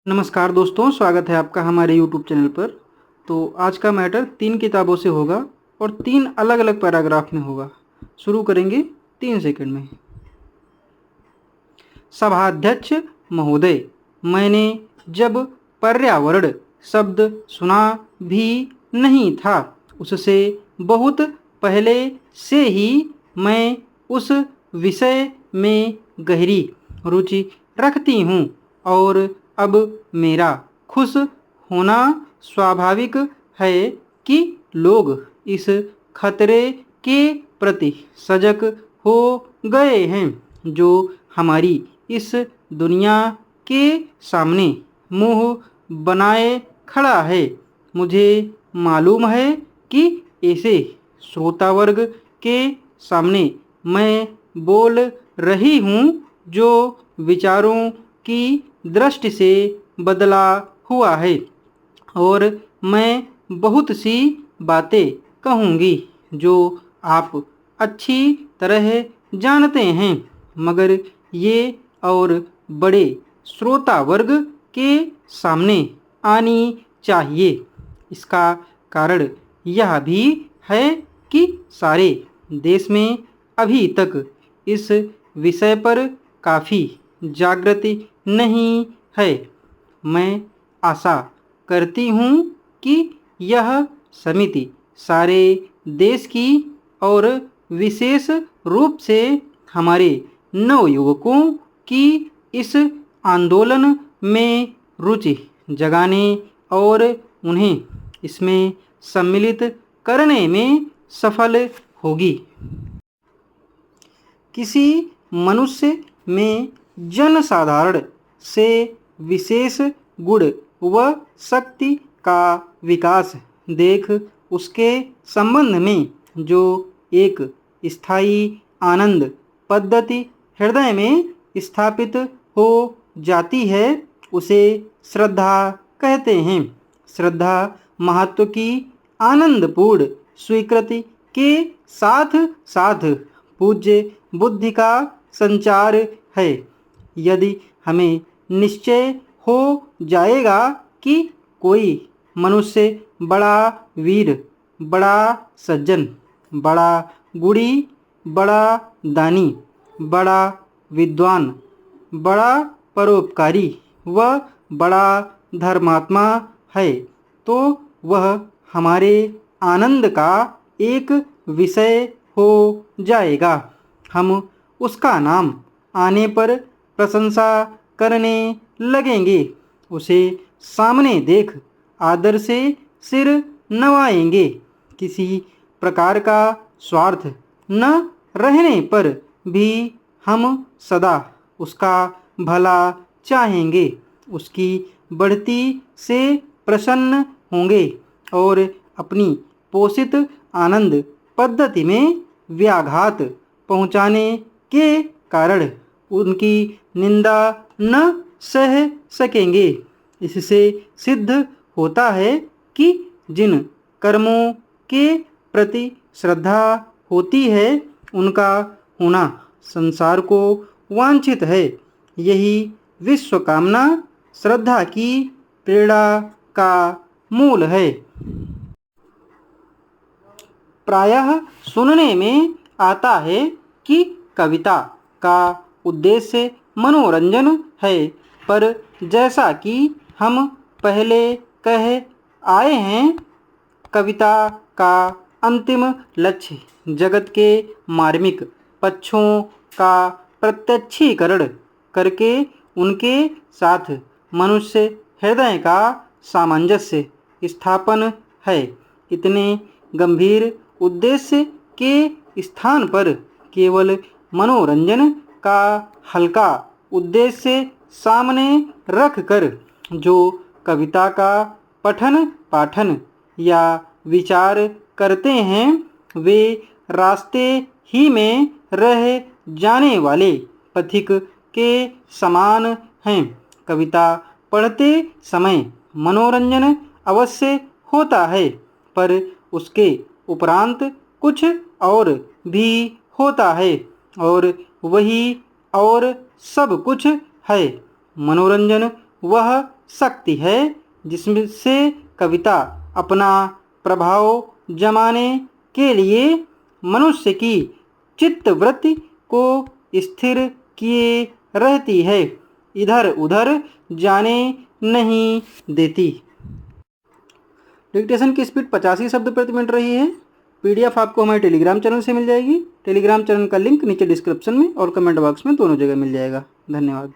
नमस्कार दोस्तों, स्वागत है आपका हमारे यूट्यूब चैनल पर। तो आज का मैटर 3 किताबों से होगा और 3 अलग अलग पैराग्राफ में होगा। शुरू करेंगे 3 सेकंड में। सभाध्यक्ष महोदय, मैंने जब पर्यावरण शब्द सुना भी नहीं था, उससे बहुत पहले से ही मैं उस विषय में गहरी रुचि रखती हूँ और अब मेरा खुश होना स्वाभाविक है कि लोग इस खतरे के प्रति सजग हो गए हैं जो हमारी इस दुनिया के सामने मुंह बनाए खड़ा है। मुझे मालूम है कि ऐसे श्रोतावर्ग के सामने मैं बोल रही हूँ जो विचारों की दृष्टि से बदला हुआ है और मैं बहुत सी बातें कहूँगी जो आप अच्छी तरह जानते हैं, मगर ये और बड़े श्रोता वर्ग के सामने आनी चाहिए। इसका कारण यह भी है कि सारे देश में अभी तक इस विषय पर काफ़ी जागृति नहीं है। मैं आशा करती हूँ कि यह समिति सारे देश की और विशेष रूप से हमारे नवयुवकों की इस आंदोलन में रुचि जगाने और उन्हें इसमें सम्मिलित करने में सफल होगी। किसी मनुष्य में जनसाधारण से विशेष गुण व शक्ति का विकास देख उसके संबंध में जो एक स्थायी आनंद पद्धति हृदय में स्थापित हो जाती है उसे श्रद्धा कहते हैं। श्रद्धा महत्व की आनंदपूर्ण स्वीकृति के साथ साथ पूज्य बुद्धि का संचार है। यदि हमें निश्चय हो जाएगा कि कोई मनुष्य बड़ा वीर, बड़ा सज्जन, बड़ा गुणी, बड़ा दानी, बड़ा विद्वान, बड़ा परोपकारी व बड़ा धर्मात्मा है, तो वह हमारे आनंद का एक विषय हो जाएगा। हम उसका नाम आने पर प्रशंसा करने लगेंगे, उसे सामने देख आदर से सिर नवाएंगे। किसी प्रकार का स्वार्थ न रहने पर भी हम सदा उसका भला चाहेंगे, उसकी बढ़ती से प्रसन्न होंगे और अपनी पोषित आनंद पद्धति में व्याघात पहुँचाने के कारण उनकी निंदा न सह सकेंगे। इससे सिद्ध होता है कि जिन कर्मों के प्रति श्रद्धा होती है उनका होना संसार को वांछित है। यही विश्व कामना श्रद्धा की प्रेरणा का मूल है। प्रायः सुनने में आता है कि कविता का उद्देश्य मनोरंजन है, पर जैसा कि हम पहले कह आए हैं, कविता का अंतिम लक्ष्य जगत के मार्मिक पक्षों का प्रत्यक्षीकरण करके उनके साथ मनुष्य हृदय का सामंजस्य स्थापन है। इतने गंभीर उद्देश्य के स्थान पर केवल मनोरंजन का हल्का उद्देश्य सामने रखकर जो कविता का पठन पाठन या विचार करते हैं वे रास्ते ही में रह जाने वाले पथिक के समान हैं। कविता पढ़ते समय मनोरंजन अवश्य होता है, पर उसके उपरांत कुछ और भी होता है और वही और सब कुछ है। मनोरंजन वह शक्ति है जिसमें से कविता अपना प्रभाव जमाने के लिए मनुष्य की चित्तवृत्ति को स्थिर किए रहती है, इधर उधर जाने नहीं देती। डिक्टेशन की स्पीड 85 शब्द प्रति मिनट रही है। पीडीएफ आपको हमारे टेलीग्राम चैनल से मिल जाएगी। टेलीग्राम चैनल का लिंक नीचे डिस्क्रिप्शन में और कमेंट बॉक्स में दोनों जगह मिल जाएगा। धन्यवाद।